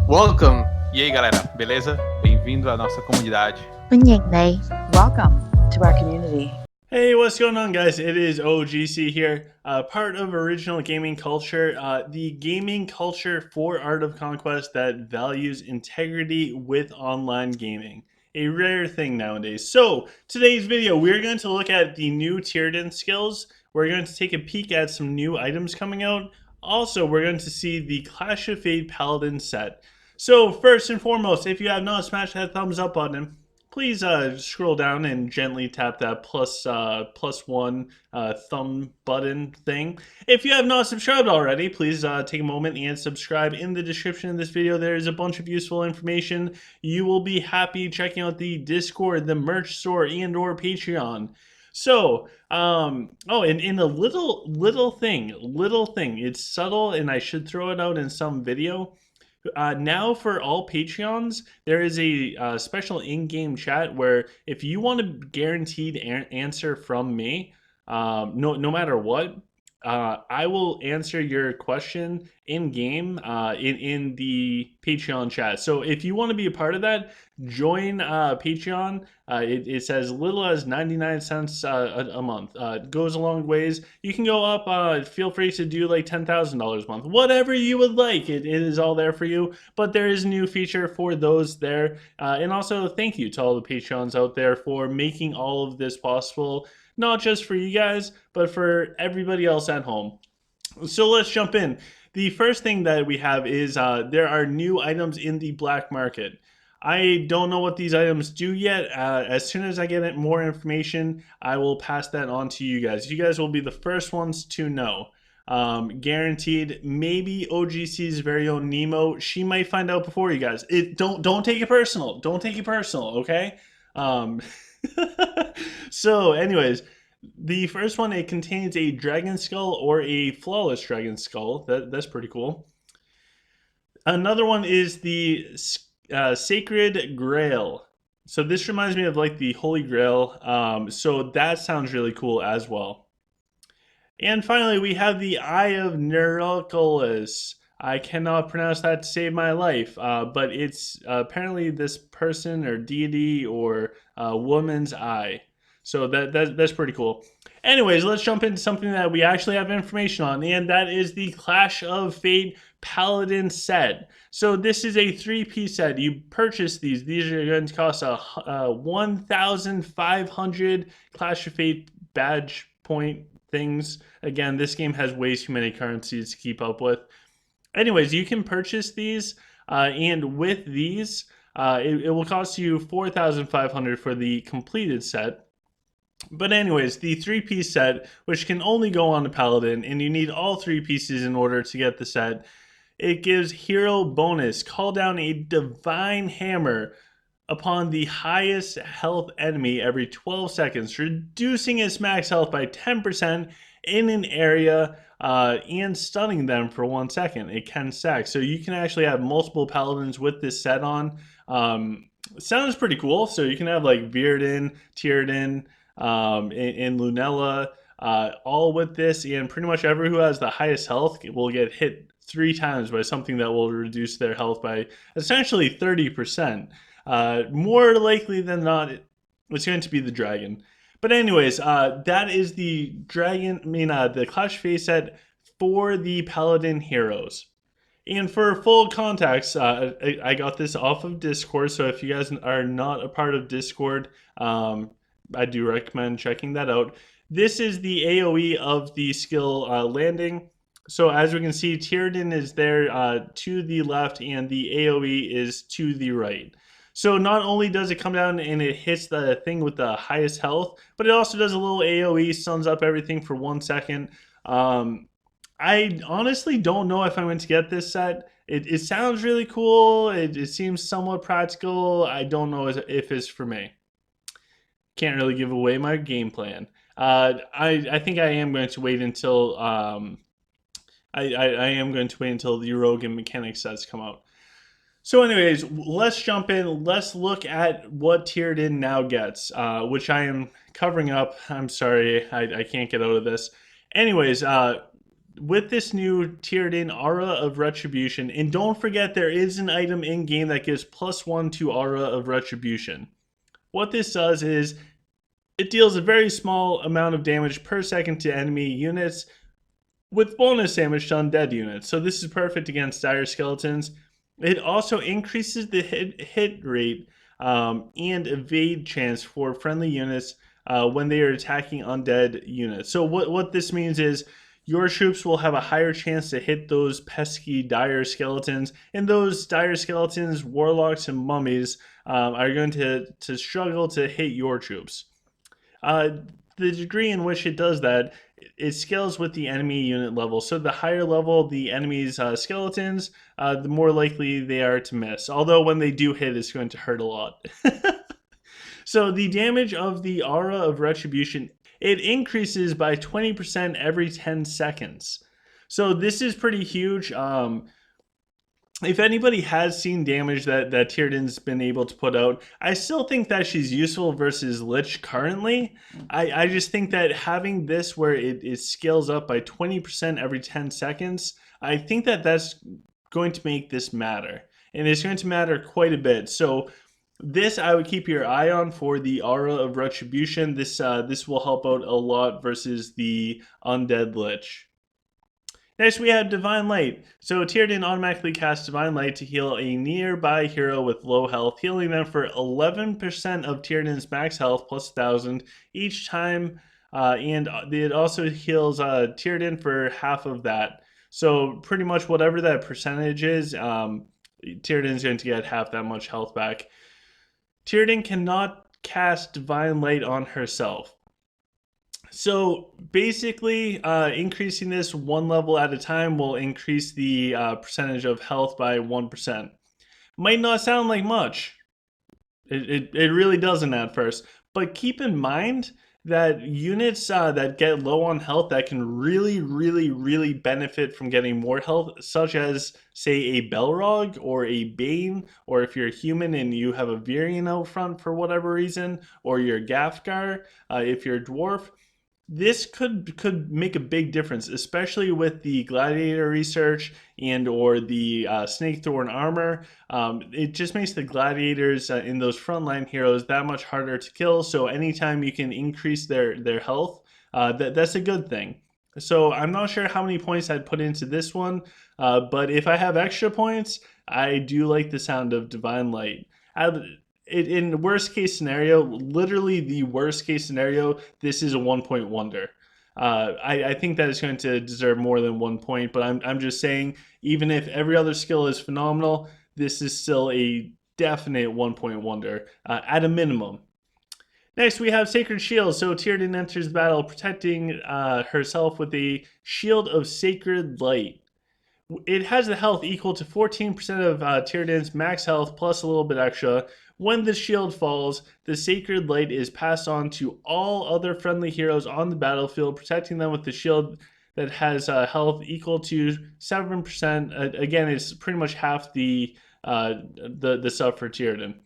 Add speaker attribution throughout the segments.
Speaker 1: Welcome! E aí, galera, beleza? Bem-vindo à nossa comunidade.
Speaker 2: Welcome to our community.
Speaker 3: Hey, what's going on, guys? It is OGC here, part of Original Gaming Culture, the gaming culture for Art of Conquest that values integrity with online gaming. A rare thing nowadays. So, today's video, we're going to look at the new Tiadrin skills. We're going to take a peek at some new items coming out. Also, we're going to see the Clash of Fate Paladin set. So, first and foremost, if you have not smashed that thumbs up button, please scroll down and gently tap that plus one thumb button thing. If you have not subscribed already, please take a moment and subscribe. In the description of this video, there is a bunch of useful information. You will be happy checking out the Discord, the merch store, and or Patreon. So, and in a little thing, it's subtle, and I should throw it out in some video. Now for all Patreons, there is a special in-game chat where if you want a guaranteed answer from me, no matter what, I will answer your question in game in the Patreon chat. So if you want to be a part of that, join Patreon. It says little as 99 cents a month. It goes a long ways. You can go up. Feel free to do like $10,000 a month, whatever you would like. It is all there for you. But there is a new feature for those there. And also thank you to all the Patreons out there for making all of this possible. Not just for you guys, but for everybody else at home. So let's jump in. The first thing that we have is there are new items in the black market. I don't know what these items do yet. As soon as I get more information, I will pass that on to you guys. You guys will be the first ones to know. Guaranteed. Maybe OGC's very own Nemo. She might find out before you guys. Don't take it personal. Don't take it personal. Okay. So, anyways, the first one, it contains a dragon skull or a flawless dragon skull. That's pretty cool. Another one is the sacred grail. So this reminds me of like the holy grail. So that sounds really cool as well. And finally, we have the Eye of Neuroculus. I cannot pronounce that to save my life, but it's apparently this person or deity or woman's eye. So that's pretty cool. Anyways, let's jump into something that we actually have information on, and that is the Clash of Fate Paladin set. So this is a 3-piece set. You purchase these. These are going to cost 1,500 Clash of Fate badge point things. Again, this game has way too many currencies to keep up with. Anyways, you can purchase these, and with these, it will cost you 4,500 for the completed set. But anyways, the 3-piece set, which can only go on a paladin, and you need all 3 pieces in order to get the set, it gives hero bonus. Call down a divine hammer upon the highest health enemy every 12 seconds, reducing its max health by 10% in an area and stunning them for 1 second. It can stack. So you can actually have multiple paladins with this set on. Sounds pretty cool. So you can have like Bearden, Tiadrin, and Lunella, all with this, and pretty much everyone who has the highest health will get hit 3 times by something that will reduce their health by essentially 30%. More likely than not, it's going to be the dragon. But anyways, that is the the Clash of Fate set for the Paladin heroes. And for full context, I got this off of Discord, so if you guys are not a part of Discord, I do recommend checking that out. This is the AoE of the skill landing. So as we can see, Tiadrin is there to the left, and the AoE is to the right. So not only does it come down and it hits the thing with the highest health, but it also does a little AoE, sums up everything for 1 second. I honestly don't know if I'm going to get this set. It sounds really cool. It seems somewhat practical. I don't know if it's for me. Can't really give away my game plan. I think I am going to wait until I am going to wait until the rogue and mechanic sets come out. So anyways, let's jump in. Let's look at what Tiadrin now gets, which I am covering up. I'm sorry, I can't get out of this. Anyways, with this new tiered in Aura of Retribution, and don't forget there is an item in game that gives +1 to Aura of Retribution. What this does is it deals a very small amount of damage per second to enemy units with bonus damage to undead units. So this is perfect against dire skeletons. It also increases the hit rate and evade chance for friendly units when they are attacking undead units. So what this means is your troops will have a higher chance to hit those pesky dire skeletons, and those dire skeletons, warlocks, and mummies are going to struggle to hit your troops. The degree in which it does that, it scales with the enemy unit level. So the higher level the enemy's skeletons, the more likely they are to miss. Although when they do hit, it's going to hurt a lot. So the damage of the Aura of Retribution, it increases by 20% every 10 seconds. So this is pretty huge. If anybody has seen damage that Tiadrin's been able to put out, I still think that she's useful versus Lich currently. I just think that having this where it scales up by 20% every 10 seconds, I think that that's going to make this matter. And it's going to matter quite a bit. So this I would keep your eye on for the Aura of Retribution. This will help out a lot versus the Undead Lich. Next we have Divine Light. So Tiadrin automatically casts Divine Light to heal a nearby hero with low health, healing them for 11% of Tiadrin's max health plus 1,000 each time, and it also heals Tiadrin for half of that. So pretty much whatever that percentage is, Tiadrin's going to get half that much health back. Tiadrin cannot cast Divine Light on herself. So basically, increasing this one level at a time will increase the percentage of health by 1%. Might not sound like much. It really doesn't at first. But keep in mind that units that get low on health that can really benefit from getting more health, such as, say, a Belrog or a Bane, or if you're a human and you have a Virion out front for whatever reason, or you're a Gafgar, if you're a dwarf, this could make a big difference, especially with the gladiator research and or the snakethorn armor. It just makes the gladiators in those frontline heroes that much harder to kill. So anytime you can increase their health, that's a good thing. So I'm not sure how many points I'd put into this one, but if I have extra points, I do like the sound of Divine Light. In the worst case scenario, literally the worst case scenario, this is a 1-point wonder. I think that is going to deserve more than 1 point, but I'm just saying, even if every other skill is phenomenal, this is still a definite 1-point wonder at a minimum. Next, we have Sacred Shield. So Tiadrin enters the battle protecting herself with a shield of Sacred Light. It has the health equal to 14% of Tiadrin's max health plus a little bit extra. When the shield falls, the Sacred Light is passed on to all other friendly heroes on the battlefield, protecting them with the shield that has health equal to 7%. Again, it's pretty much half the stuff for Tiadrin.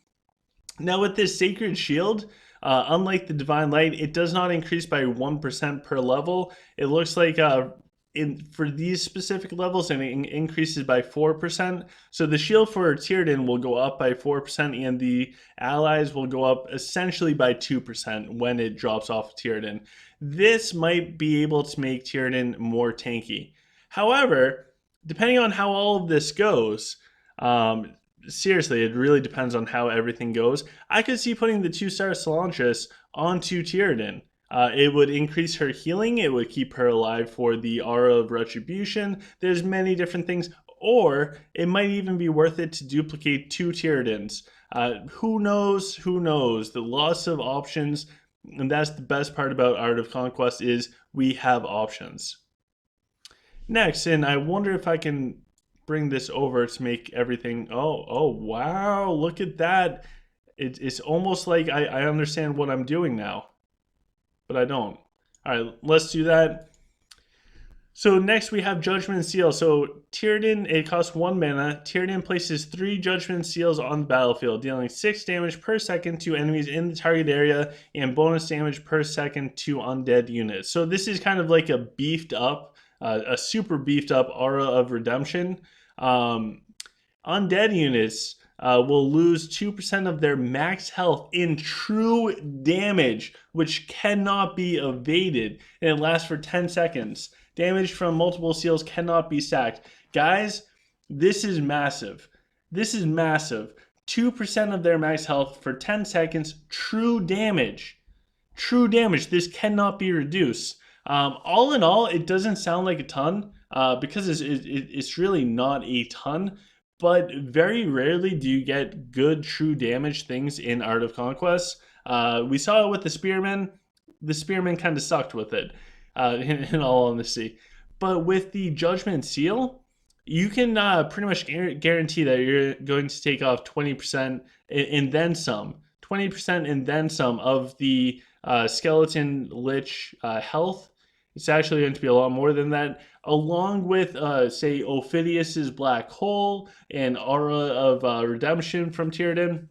Speaker 3: Now with this Sacred Shield, unlike the Divine Light, it does not increase by 1% per level. It looks like for these specific levels, and it increases by 4%. So the shield for Tiadrin will go up by 4%, and the allies will go up essentially by 2% when it drops off Tiadrin. This might be able to make Tiadrin more tanky. However, depending on how all of this goes, seriously, it really depends on how everything goes. I could see putting the 2-star Selantris onto Tiadrin. It would increase her healing, it would keep her alive for the Aura of Retribution. There's many different things, or it might even be worth it to duplicate 2 Tiadrins. Who knows? Who knows? The loss of options, and that's the best part about Art of Conquest, is we have options. Next, and I wonder if I can bring this over to make everything, oh wow, look at that. It's almost like I understand what I'm doing now. But I don't. All right, let's do that. So next we have Judgment Seal. So Tiadrin, it costs 1 mana. Tiadrin places 3 Judgment Seals on the battlefield, dealing 6 damage per second to enemies in the target area and bonus damage per second to undead units. So this is kind of like a beefed up a super beefed up Aura of Redemption. Undead units will lose 2% of their max health in true damage, which cannot be evaded, and it lasts for 10 seconds. Damage from multiple seals cannot be stacked. Guys, this is massive. This is massive. 2% of their max health for 10 seconds, true damage. True damage. This cannot be reduced. All in all, it doesn't sound like a ton because it's really not a ton. But very rarely do you get good true damage things in Art of Conquest. We saw it with the Spearman. The Spearman kind of sucked with it, in all honesty. But with the Judgment Seal, you can pretty much guarantee that you're going to take off 20% and then some. 20% and then some of the Skeleton Lich health. It's actually going to be a lot more than that, along with, say, Ophidius's Black Hole and Aura of Redemption from Tiadrin.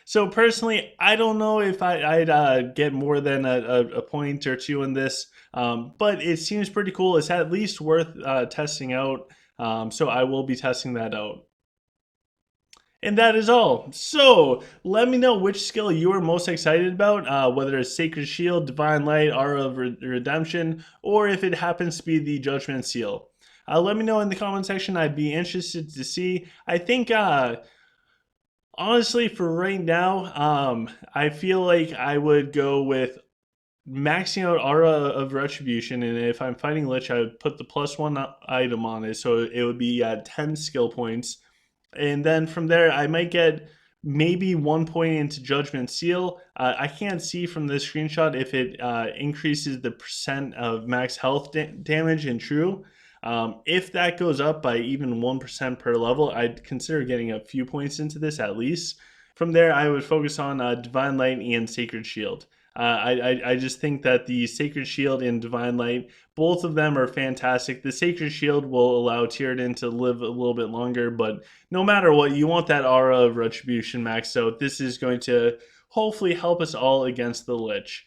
Speaker 3: So personally, I don't know if I'd get more than a point or two in this, but it seems pretty cool. It's at least worth testing out, so I will be testing that out. And that is all. So let me know which skill you are most excited about, whether it's Sacred Shield, Divine Light, Aura of Redemption, or if it happens to be the Judgment Seal. Let me know in the comment section. I'd be interested to see. I think, honestly, for right now, I feel like I would go with maxing out Aura of Retribution, and if I'm fighting Lich, I would put the +1 item on it, so it would be 10 skill points. And then from there, I might get maybe 1 point into Judgment Seal. I can't see from this screenshot if it increases the percent of max health damage in true. If that goes up by even 1% per level, I'd consider getting a few points into this at least. From there, I would focus on Divine Light and Sacred Shield. I just think that the Sacred Shield and Divine Light, both of them are fantastic. The Sacred Shield will allow Tiadrin to live a little bit longer, but no matter what, you want that Aura of Retribution maxed out. This is going to hopefully help us all against the Lich.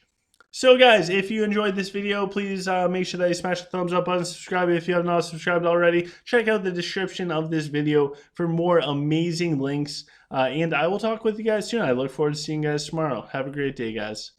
Speaker 3: So guys, if you enjoyed this video, please make sure that you smash the thumbs up button, subscribe if you have not subscribed already. Check out the description of this video for more amazing links, and I will talk with you guys soon. I look forward to seeing you guys tomorrow. Have a great day, guys.